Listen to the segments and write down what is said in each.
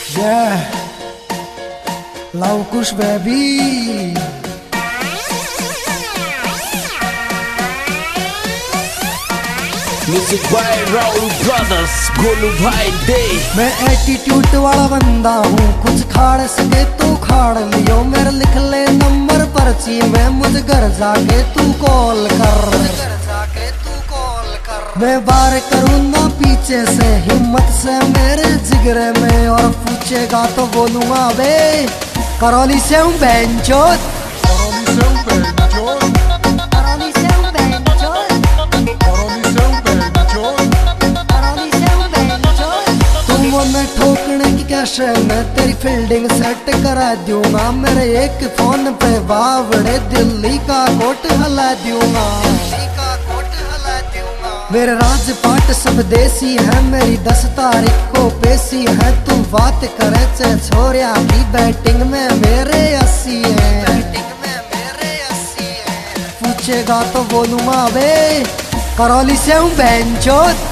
Yeah, love kush baby. Music by Rahul brothers, Golu भाई दे। मैं attitude वाला बंदा हूँ, कुछ खाड़ सके तू खाड़ लियो। मेरे लिख ले नंबर पर्ची में, मुझे घर जाके तू कॉल कर। मैं बार करूँ ना पीछे से, हिम्मत से मेरे जिगरे में। और पूछेगा तो बोलूँगा बे करौली से हूँ बेंचोत। मैं ठोकने की कैसे मैं तेरी फील्डिंग सेट करा दूंगा। मेरे एक फोन पे बावड़े दिल्ली का कोट हला दूंगा। मेरे राजपाट सब देसी है, मेरी 10 तारीख को पेशी है। तू बात करे चे छोरिया की बैटिंग में मेरे 80 है। पूछेगा तो बोलूंगा बे करौली से हूँ बेंचोत।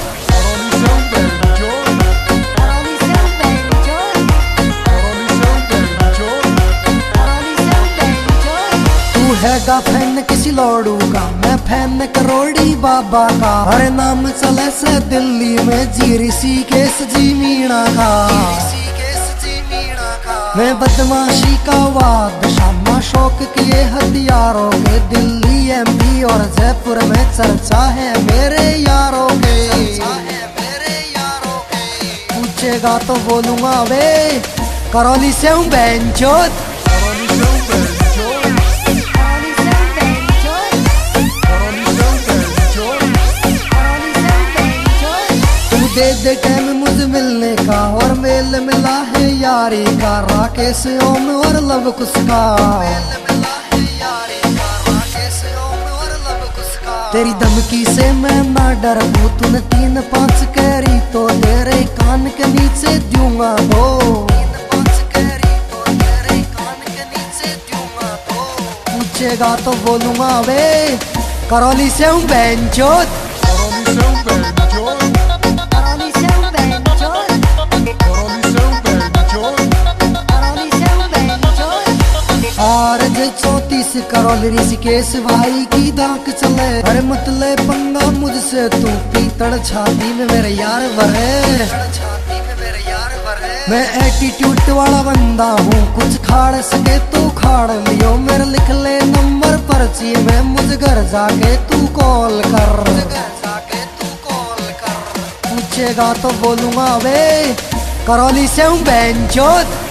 हैगा फैन किसी लौड़ू का, मैं फैन करोड़ी बाबा का। हर नाम चले से दिल्ली में जी ऋषिकेश जी मीणा का। मैं बदमाशी का बादशाह, शौक किए हथियारों के। दिल्ली एमपी और जयपुर में चर्चा है मेरे यारों के। पूछेगा तो बोलूंगा बे करौली से हूँ बेंचोत। दे दे टाइम मुझे मिलने का, और मेल मिला है यारी का। राकेश ओम और लव कुश का। तेरी धमकी से मैं ना डर हूँ, तूने 3-5 कैरी तो तेरे कान के नीचे दूंगा वो। पूछेगा तो बोलूंगा वे करौली से हूँ बेंचोत। RJ 34 करौली ऋषिकेश भाई की दाक चले। अरे मतले पंगा मुझसे तू, पीतड़ छाती में मेरे यार भरे। मैं एटीट्यूड वाला बंदा हूँ, कुछ खाड़ सके तू खाड़ लियो। मेरे लिख ले नंबर पर्ची में, मुझे घर जाके तू कॉल कर। पूछेगा तो बोलूंगा बे करौली से हूँ बेंचोत।